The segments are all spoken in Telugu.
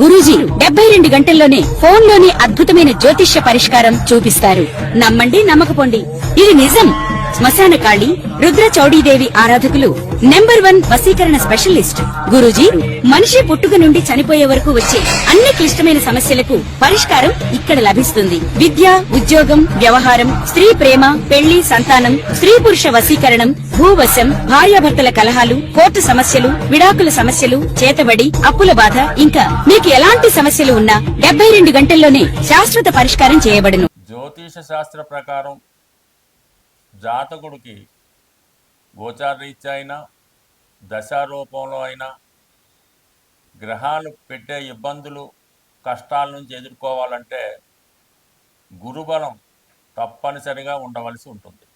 గురూజీ 72 గంటల్లోనే ఫోన్ లోని అద్భుతమైన జ్యోతిష్య పరిష్కారం చూపిస్తారు. నమ్మండి నమ్మకపోండి, ఇది నిజం. శ్మశాన కాళి రుద్ర చౌడీదేవి ఆరాధకులు నంబర్ 1 వశీకరణ స్పెషలిస్ట్. గురూజీ మనిషి పుట్టుక నుండి చనిపోయే వరకు వచ్చే అన్ని క్లిష్టమైన సమస్యలకు పరిష్కారం ఇక్కడ లభిస్తుంది. విద్య, ఉద్యోగం, వ్యవహారం, స్త్రీ ప్రేమ, పెళ్లి, సంతానం, స్త్రీ పురుష వశీకరణం, భూవశం, భార్యాభర్తల కలహాలు, కోర్టు సమస్యలు, విడాకుల సమస్యలు, చేతబడి, అప్పుల బాధ, ఇంకా మీకు ఎలాంటి సమస్యలు ఉన్నా 72 గంటల్లోనే శాశ్వత పరిష్కారం చేయబడును. జ్యోతిష శాస్త్ర ప్రకారం జాతకుడికి గోచారరీత్యా అయినా దశారూపంలో అయినా గ్రహాలు పెట్టే ఇబ్బందులు కష్టాల నుంచి ఎదుర్కోవాలంటే గురుబలం తప్పనిసరిగా ఉండవలసి ఉంటుంది.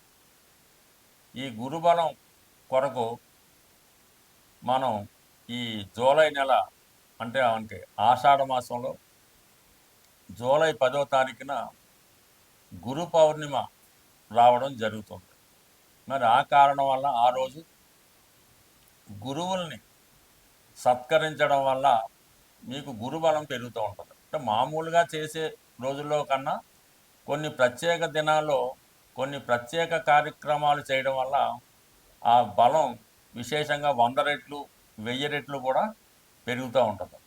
ఈ గురుబలం కొరకు మనం ఈ జూలై నెల అంటే ఆషాఢ మాసంలో జూలై 10వ తారీఖున గురు పౌర్ణిమ రావడం జరుగుతుంది. మరి ఆ కారణం వల్ల ఆ రోజు గురువుల్ని సత్కరించడం వల్ల మీకు గురుబలం పెరుగుతూ ఉంటుంది. అంటే మామూలుగా చేసే రోజుల్లో కన్నా కొన్ని ప్రత్యేక దినాల్లో కొన్ని ప్రత్యేక కార్యక్రమాలు చేయడం వల్ల ఆ బలం విశేషంగా 100 రెట్లు 1000 రెట్లు కూడా పెరుగుతూ ఉంటుంది.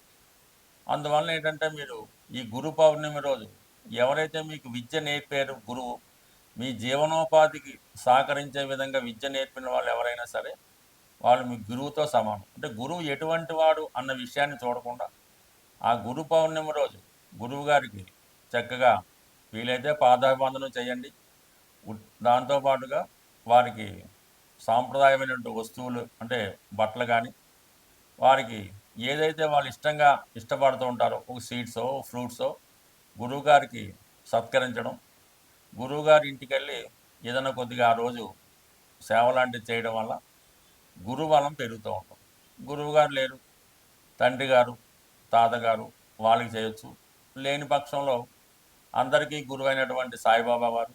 అందువల్ల ఏంటంటే మీరు ఈ గురు పౌర్ణమి రోజు ఎవరైతే మీకు విద్య నేర్పారు, గురువు మీ జీవనోపాధికి సహకరించే విధంగా విద్య నేర్పిన వాళ్ళు ఎవరైనా సరే వాళ్ళు మీ గురువుతో సమానం. అంటే గురువు ఎటువంటి వాడు అన్న విషయాన్ని చూడకుండా ఆ గురు పౌర్ణమి రోజు గురువు గారికి చక్కగా వీలైతే పాదాభివందనం చేయండి. దాంతోపాటుగా వారికి సాంప్రదాయమైనటువంటి వస్తువులు అంటే బట్టలు కానీ వారికి ఏదైతే వాళ్ళు ఇష్టపడుతూ ఉంటారో ఒక సీడ్సో ఫ్రూట్సో గురువుగారికి సత్కరించడం, గురువుగారి ఇంటికి వెళ్ళి ఏదైనా కొద్దిగా ఆ రోజు సేవ లాంటివి చేయడం వల్ల గురుబలం పెరుగుతూ ఉంటుంది. గురువుగారు లేరు, తండ్రి గారు, తాతగారు వాళ్ళకి చేయొచ్చు. లేని పక్షంలో అందరికీ గురువైనటువంటి సాయిబాబా వారు,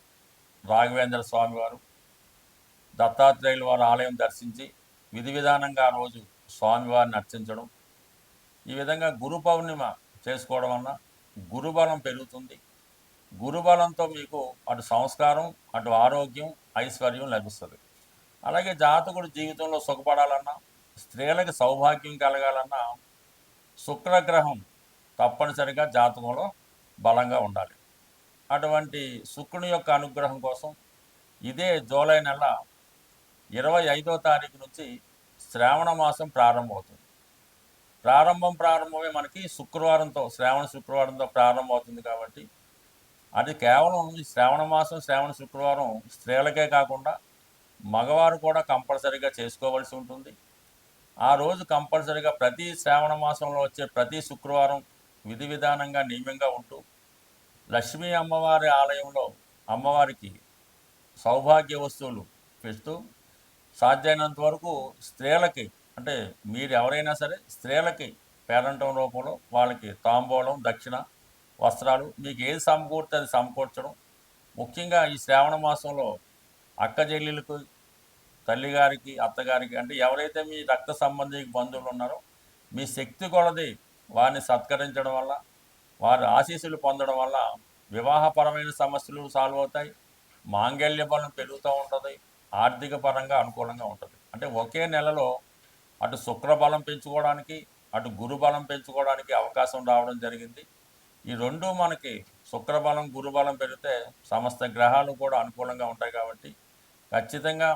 రాఘవేంద్ర స్వామి వారు, దత్తాత్రేయుల వారి ఆలయం దర్శించి విధి విధానంగా ఆ రోజు స్వామివారిని అర్చించడం, ఈ విధంగా గురు పౌర్ణిమ చేసుకోవడం వల్ల గురుబలం పెరుగుతుంది. గురుబలంతో మీకు అటు సంస్కారం, అటు ఆరోగ్యం, ఐశ్వర్యం లభిస్తుంది. అలాగే జాతకుడు జీవితంలో సుఖపడాలన్నా, స్త్రీలకు సౌభాగ్యం కలగాలన్నా శుక్రగ్రహం తప్పనిసరిగా జాతకంలో బలంగా ఉండాలి. అటువంటి శుక్రుని యొక్క అనుగ్రహం కోసం ఇదే జూలై నెల 25వ తారీఖు నుంచి శ్రావణ మాసం ప్రారంభమవుతుంది. ప్రారంభమే మనకి శుక్రవారంతో, శ్రావణ శుక్రవారంతో ప్రారంభమవుతుంది. కాబట్టి అది కేవలం ఈ శ్రావణ మాసం, శ్రావణ శుక్రవారం స్త్రీలకే కాకుండా మగవారు కూడా కంపల్సరీగా చేసుకోవలసి ఉంటుంది. ఆ రోజు కంపల్సరీగా ప్రతి శ్రావణ మాసంలో వచ్చే ప్రతి శుక్రవారం విధి విధానంగా నియమంగా ఉంటూ లక్ష్మీ అమ్మవారి ఆలయంలో అమ్మవారికి సౌభాగ్య వస్తువులు పెడుతూ సాధ్యమైనంత వరకు స్త్రీలకి, అంటే మీరు ఎవరైనా సరే స్త్రీలకి పేరంటం రూపంలో వాళ్ళకి తాంబూలం, దక్షిణ, వస్త్రాలు మీకు ఏది సమకూర్తే అది సమకూర్చడం. ముఖ్యంగా ఈ శ్రావణ మాసంలో అక్క చెల్లెలకు, తల్లిగారికి, అత్తగారికి, అంటే ఎవరైతే మీ రక్త సంబంధిక బంధువులు ఉన్నారో మీ శక్తి కొలది వారిని సత్కరించడం వల్ల, వారి ఆశీస్సులు పొందడం వల్ల వివాహపరమైన సమస్యలు సాల్వ్ అవుతాయి, మాంగళ్య బలం పెరుగుతూ ఉంటుంది, ఆర్థిక పరంగా అనుకూలంగా ఉంటుంది. అంటే ఒకే నెలలో అటు శుక్రబలం పెంచుకోవడానికి, అటు గురుబలం పెంచుకోవడానికి అవకాశం రావడం జరిగింది. ఈ రెండు మనకి శుక్రబలం, గురుబలం పెరిగితే సమస్త గ్రహాలు కూడా అనుకూలంగా ఉంటాయి. కాబట్టి ఖచ్చితంగా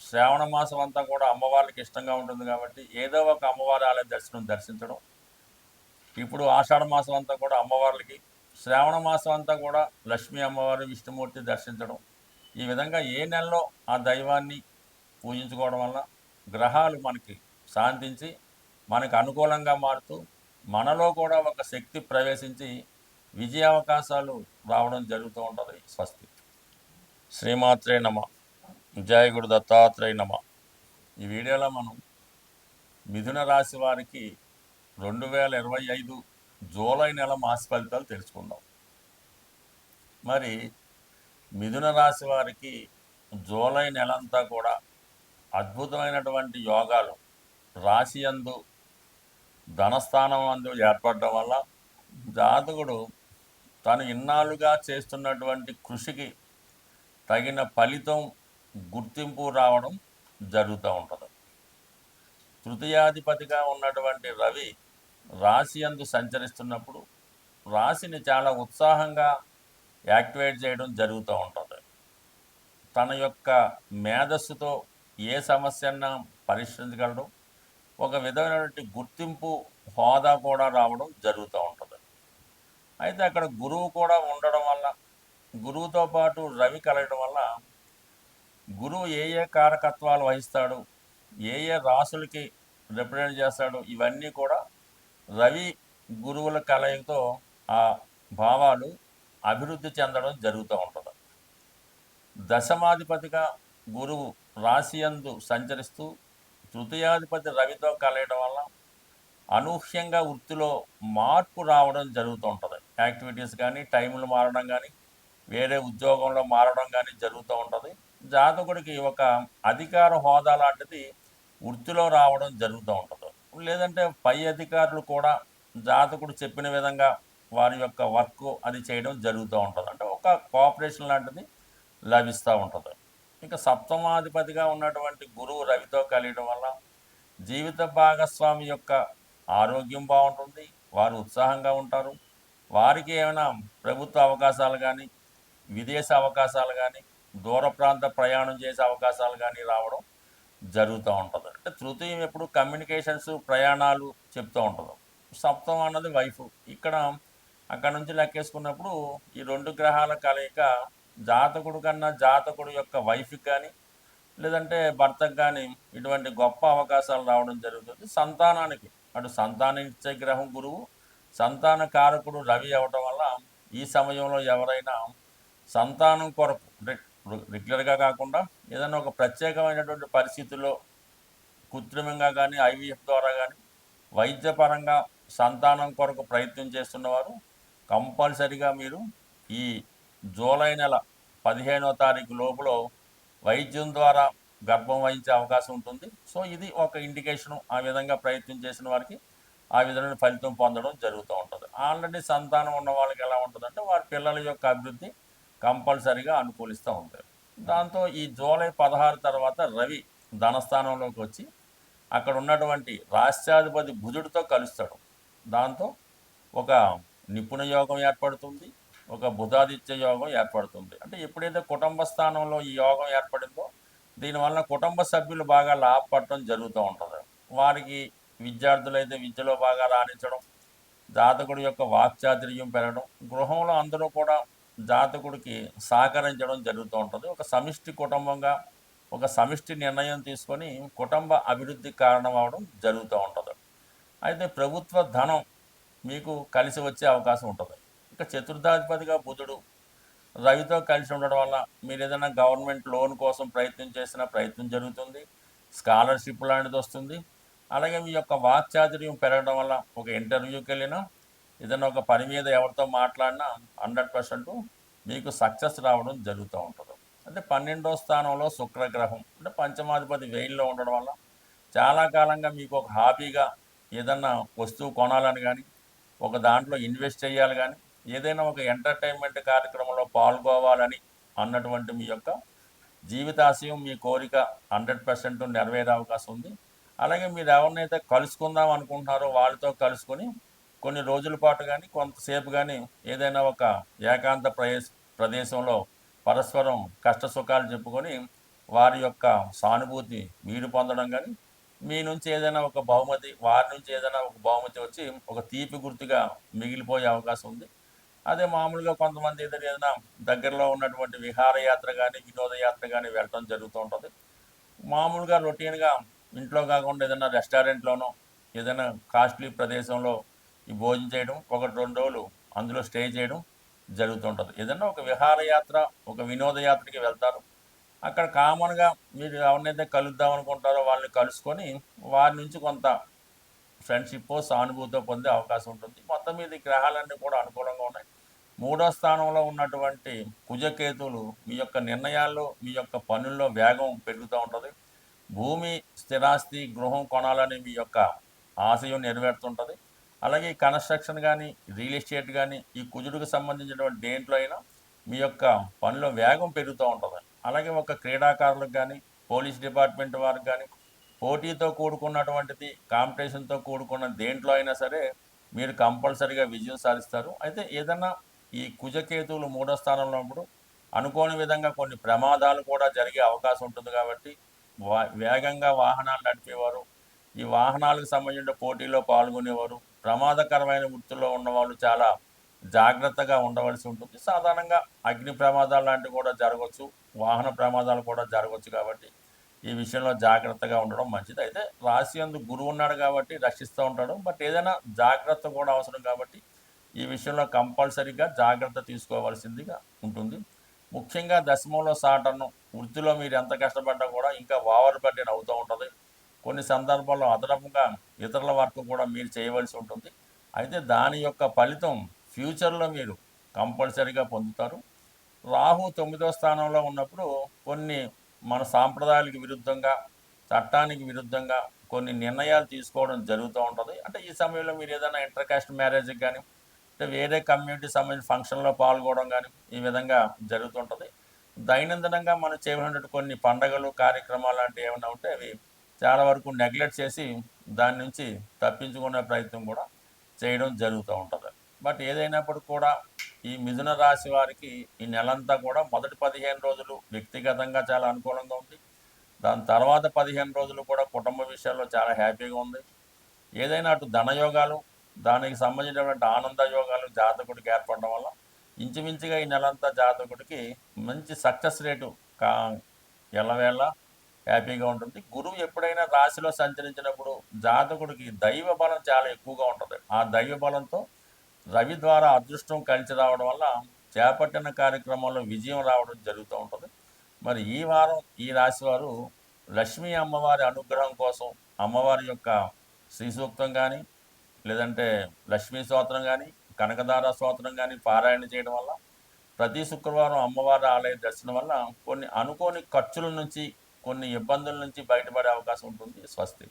శ్రావణ మాసం అంతా కూడా అమ్మవారికి ఇష్టంగా ఉంటుంది. కాబట్టి ఏదో ఒక అమ్మవారి ఆలయ దర్శించడం. ఇప్పుడు ఆషాఢ మాసం అంతా కూడా అమ్మవార్లకి, శ్రావణ మాసం అంతా కూడా లక్ష్మీ అమ్మవారి, విష్ణుమూర్తి దర్శించడం. ఈ విధంగా ఏ నెలలో ఆ దైవాన్ని పూజించుకోవడం వల్ల గ్రహాలు మనకి శాంతించి మనకు అనుకూలంగా మారుతూ మనలో కూడా ఒక శక్తి ప్రవేశించి విజయ అవకాశాలు రావడం జరుగుతూ ఉంటుంది. స్వస్తి. శ్రీమాత్రే నమ. జయ గురు దత్తాత్రేయ నమ. ఈ వీడియోలో మనం మిథున రాశి వారికి 2025 జూలై నెల మాస ఫలితాలు తెలుసుకుందాం. మరి మిథున రాశి వారికి జూలై నెలంతా కూడా అద్భుతమైనటువంటి యోగాలు రాశి యందు ధనస్థానం అందు ఏర్పడడం వల్ల జాతకుడు తను ఇన్నాళ్ళుగా చేస్తున్నటువంటి కృషికి తగిన ఫలితం, గుర్తింపు రావడం జరుగుతూ ఉంటుంది. తృతీయాధిపతిగా ఉన్నటువంటి రవి రాశి యందు సంచరిస్తున్నప్పుడు రాశిని చాలా ఉత్సాహంగా యాక్టివేట్ చేయడం జరుగుతూ ఉంటుంది. తన యొక్క మేధస్సుతో ఏ సమస్యన్నా పరిష్కరించగలడం, ఒక విధమైనటువంటి గుర్తింపు, హోదా కూడా రావడం జరుగుతూ ఉంటుంది. అయితే అక్కడ గురువు కూడా ఉండడం వల్ల, గురువుతో పాటు రవి కలగడం వల్ల గురువు ఏ ఏ కారకత్వాలు వహిస్తాడు, ఏ ఏ రాసులకి రిప్రజెంట్ చేస్తాడు, ఇవన్నీ కూడా రవి గురువుల కలయికతో ఆ భావాలు అభివృద్ధి చెందడం జరుగుతూ ఉంటుంది. దశమాధిపతిగా గురువు రాశియందు సంచరిస్తూ తృతీయాధిపతి రవితో కలయడం వల్ల అనూహ్యంగా వృత్తిలో మార్పు రావడం జరుగుతూ ఉంటుంది. యాక్టివిటీస్ కానీ, టైంలు మారడం కానీ, వేరే ఉద్యోగంలో మారడం కానీ జరుగుతూ ఉంటుంది. జాతకుడికి ఒక అధికార హోదా లాంటిది వృత్తిలో రావడం జరుగుతూ ఉంటుంది. లేదంటే పై అధికారులు కూడా జాతకుడు చెప్పిన విధంగా వారి యొక్క వర్క్ అది చేయడం జరుగుతూ ఉంటుంది. అంటే ఒక కోఆపరేషన్ లాంటిది లభిస్తూ ఉంటుంది. ఇంకా సప్తమాధిపతిగా ఉన్నటువంటి గురువు రవితో కలియడం వల్ల జీవిత భాగస్వామి యొక్క ఆరోగ్యం బాగుంటుంది, వారు ఉత్సాహంగా ఉంటారు. వారికి ఏమైనా ప్రభుత్వ అవకాశాలు కానీ, విదేశ అవకాశాలు కానీ, దూర ప్రాంత ప్రయాణం చేసే అవకాశాలు కానీ రావడం జరుగుతూ ఉంటుంది. అంటే తృతీయం ఎప్పుడు కమ్యూనికేషన్స్, ప్రయాణాలు చెప్తూ ఉంటుంది. సప్తం అన్నది వైఫ్. ఇక్కడ అక్కడ నుంచి లెక్కేసుకున్నప్పుడు ఈ రెండు గ్రహాల కలయిక జాతకుడు కన్నా జాతకుడు యొక్క వైఫ్కి కానీ, లేదంటే భర్తకు కానీ ఇటువంటి గొప్ప అవకాశాలు రావడం జరుగుతుంది. సంతానానికి అటు సంతానిచ్చే గ్రహం గురువు, సంతాన కారకుడు రవి అవ్వటం వల్ల ఈ సమయంలో ఎవరైనా సంతానం కొరకు రెగ్యులర్గా కాకుండా ఏదైనా ఒక ప్రత్యేకమైనటువంటి పరిస్థితుల్లో కృత్రిమంగా కానీ, ఐవీఎఫ్ ద్వారా కానీ వైద్యపరంగా సంతానం కొరకు ప్రయత్నం చేస్తున్నవారు కంపల్సరిగా మీరు ఈ జూలై నెల 15వ తారీఖు లోపల వైద్యం ద్వారా గర్భం వహించే అవకాశం ఉంటుంది. సో ఇది ఒక ఇండికేషను. ఆ విధంగా ప్రయత్నం చేసిన వారికి ఆ విధమైన ఫలితం పొందడం జరుగుతూ ఉంటుంది. ఆల్రెడీ సంతానం ఉన్న వాళ్ళకి ఎలా ఉంటుందంటే వారి పిల్లల యొక్క అభివృద్ధి కంపల్సరిగా అనుకూలిస్తూ ఉంటాయి. దాంతో ఈ జూలై 16 తర్వాత రవి ధనస్థానంలోకి వచ్చి అక్కడ ఉన్నటువంటి రాష్ట్రాధిపతి బుధుడితో కలుస్తాడు. దాంతో ఒక నిపుణ యోగం ఏర్పడుతుంది, ఒక బుధాదిత్య యోగం ఏర్పడుతుంది. అంటే ఎప్పుడైతే కుటుంబ స్థానంలో ఈ యోగం ఏర్పడిందో దీనివల్ల కుటుంబ సభ్యులు బాగా లాభపడటం జరుగుతూ ఉంటుంది. వారికి విద్యార్థులైతే విద్యలో బాగా రాణించడం, జాతకుడి యొక్క వాక్చాతుర్యం పెరగడం, గృహంలో అందరూ కూడా జాతకుడికి సహకరించడం జరుగుతూ ఉంటుంది. ఒక సమిష్టి కుటుంబంగా ఒక సమిష్టి నిర్ణయం తీసుకొని కుటుంబ అభివృద్ధికి కారణం అవడం జరుగుతూ ఉంటుంది. అయితే ప్రభుత్వ ధనం మీకు కలిసి వచ్చే అవకాశం ఉంటుంది. ఇక చతుర్థాధిపతిగా బుధుడు రవితో కలిసి ఉండడం వల్ల మీరు ఏదైనా గవర్నమెంట్ లోన్ కోసం ప్రయత్నం చేసిన ప్రయత్నం జరుగుతుంది, స్కాలర్షిప్ లాంటిది వస్తుంది. అలాగే మీ యొక్క వాక్చాతుర్యం పెరగడం వల్ల ఒక ఇంటర్వ్యూకి వెళ్ళినా, ఏదైనా ఒక పని మీద ఎవరితో మాట్లాడినా 100% మీకు సక్సెస్ రావడం జరుగుతూ ఉంటుంది. అంటే 12వ స్థానంలో శుక్రగ్రహం అంటే పంచమాధిపతి వెయిల్లో ఉండడం వల్ల చాలా కాలంగా మీకు ఒక హాబీగా ఏదన్నా వస్తువు కొనాలని కానీ, ఒక దాంట్లో ఇన్వెస్ట్ చేయాలి కానీ, ఏదైనా ఒక ఎంటర్టైన్మెంట్ కార్యక్రమంలో పాల్గొవాలని అన్నటువంటి మీ యొక్క జీవితాశయం, మీ కోరిక 100% నెరవేరే అవకాశం ఉంది. అలాగే మీరు ఎవరినైతే కలుసుకుందాం అనుకుంటున్నారో వాళ్ళతో కలుసుకొని కొన్ని రోజుల పాటు కానీ, కొంతసేపు కానీ ఏదైనా ఒక ఏకాంత ప్రదేశంలో పరస్పరం కష్ట సుఖాలు చెప్పుకొని వారి యొక్క సానుభూతి మీరు పొందడం కానీ, మీ నుంచి ఏదైనా ఒక బహుమతి, వారి నుంచి ఏదైనా ఒక బహుమతి వచ్చి ఒక తీపి గుర్తుగా మిగిలిపోయే అవకాశం ఉంది. అదే మామూలుగా కొంతమంది ఏదైనా దగ్గరలో ఉన్నటువంటి విహారయాత్ర కానీ, వినోదయాత్ర కానీ వెళ్ళటం జరుగుతూ ఉంటుంది. మామూలుగా రొటీన్గా ఇంట్లో కాకుండా ఏదైనా రెస్టారెంట్లోనో ఏదైనా కాస్ట్లీ ప్రదేశంలో ఈ భోజనం చేయడం, 1-2 రోజులు అందులో స్టే చేయడం జరుగుతుంటుంది. ఏదైనా ఒక విహారయాత్ర, ఒక వినోదయాత్రకి వెళ్తారు. అక్కడ కామన్గా మీరు ఎవరినైతే కలుద్దాం అనుకుంటారో వాళ్ళని కలుసుకొని వారి నుంచి కొంత ఫ్రెండ్షిప్, సానుభూతితో పొందే అవకాశం ఉంటుంది. మొత్తం మీద ఈ గ్రహాలన్నీ కూడా అనుకూలంగా ఉన్నాయి. 3వ స్థానంలో ఉన్నటువంటి కుజకేతువులు మీ యొక్క నిర్ణయాల్లో, మీ యొక్క పనుల్లో వేగం పెరుగుతూ ఉంటుంది. భూమి, స్థిరాస్తి, గృహం కొనాలని మీ యొక్క ఆశయం నెరవేరుతుంటుంది. అలాగే ఈ కన్స్ట్రక్షన్ కానీ రియల్ ఎస్టేట్ కానీ ఈ కుజుడికి సంబంధించినటువంటి దేంట్లో అయినా మీ యొక్క పనిలో వేగం పెరుగుతూ ఉంటుంది. అలాగే ఒక క్రీడాకారులకు కానీ పోలీస్ డిపార్ట్మెంట్ వారికి కానీ పోటీతో కూడుకున్నటువంటిది కాంపిటీషన్తో కూడుకున్న దేంట్లో అయినా సరే మీరు కంపల్సరీగా విజయం సాధిస్తారు. అయితే ఏదన్నా ఈ కుజకేతువులు 3వ స్థానంలో ఉన్నప్పుడు అనుకోని విధంగా కొన్ని ప్రమాదాలు కూడా జరిగే అవకాశం ఉంటుంది కాబట్టి వేగంగా వాహనాలు నడిపేవారు, ఈ వాహనాలకు సంబంధించిన పోటీలో పాల్గొనేవారు, ప్రమాదకరమైన వృత్తుల్లో ఉన్నవాళ్ళు చాలా జాగ్రత్తగా ఉండవలసి ఉంటుంది. సాధారణంగా అగ్ని ప్రమాదాలు లాంటివి కూడా జరగవచ్చు, వాహన ప్రమాదాలు కూడా జరగవచ్చు కాబట్టి ఈ విషయంలో జాగ్రత్తగా ఉండడం మంచిది. అయితే రాశి యందు గురువు ఉన్నాడు కాబట్టి రక్షిస్తూ ఉంటాడు. బట్ ఏదైనా జాగ్రత్త కూడా అవసరం కాబట్టి ఈ విషయంలో కంపల్సరీగా జాగ్రత్త తీసుకోవాల్సిందిగా ఉంటుంది. ముఖ్యంగా దశమంలో సాటర్ను వృత్తిలో మీరు ఎంత కష్టపడ్డా కూడా ఇంకా ఓవర్ బర్డెన్ అవుతూ ఉంటుంది. కొన్ని సందర్భాల్లో అదనంగా ఇతరుల వర్క్ కూడా మీరు చేయవలసి ఉంటుంది. అయితే దాని యొక్క ఫలితం ఫ్యూచర్లో మీరు కంపల్సరీగా పొందుతారు. రాహు 9వ స్థానంలో ఉన్నప్పుడు కొన్ని మన సాంప్రదాయాలకు విరుద్ధంగా, చట్టానికి విరుద్ధంగా కొన్ని నిర్ణయాలు తీసుకోవడం జరుగుతూ ఉంటుంది. అంటే ఈ సమయంలో మీరు ఏదైనా ఇంటర్ కాస్ట్ మ్యారేజ్కి కానీ, అంటే వేరే కమ్యూనిటీ సంబంధించిన ఫంక్షన్లో పాల్గొనడం కానీ ఈ విధంగా జరుగుతుంటుంది. దైనందినంగా మనం చేయవలసిన కొన్ని పండగలు, కార్యక్రమాలు లాంటివి ఏమైనా ఉంటే అవి చాలా వరకు నెగ్లెక్ట్ చేసి దాని నుంచి తప్పించుకునే ప్రయత్నం కూడా చేయడం జరుగుతూ ఉంటుంది. బట్ ఏదైనప్పటికీ కూడా ఈ మిథున రాశి వారికి ఈ నెలంతా కూడా మొదటి 15 రోజులు వ్యక్తిగతంగా చాలా అనుకూలంగా ఉంది. దాని తర్వాత 15 రోజులు కూడా కుటుంబ విషయాల్లో చాలా హ్యాపీగా ఉంది. ఏదైనా అటు ధనయోగాలు, దానికి సంబంధించినటువంటి ఆనంద యోగాలు జాతకుడికి ఏర్పడడం వల్ల ఇంచుమించుగా ఈ నెలంతా జాతకుడికి మంచి సక్సెస్ రేటు కా ఎల్లవేళ హ్యాపీగా ఉంటుంది. గురువు ఎప్పుడైనా రాశిలో సంచరించినప్పుడు జాతకుడికి దైవ బలం చాలా ఎక్కువగా ఉంటుంది. ఆ దైవ బలంతో రవి ద్వారా అదృష్టం కలిసి రావడం వల్ల చేపట్టిన కార్యక్రమాల్లో విజయం రావడం జరుగుతూ ఉంటుంది. మరి ఈ వారం ఈ రాశి వారు లక్ష్మీ అమ్మవారి అనుగ్రహం కోసం అమ్మవారి యొక్క శ్రీ సూక్తం కానీ, లేదంటే లక్ష్మీ స్తోత్రం కానీ, కనకదార స్తోత్రం కానీ పారాయణ చేయడం వల్ల ప్రతి శుక్రవారం అమ్మవారి ఆలయ దర్శనం వల్ల కొన్ని అనుకోని ఖర్చుల నుంచి, కొన్ని ఇబ్బందుల నుంచి బయటపడే అవకాశం ఉంటుంది. స్వస్తి.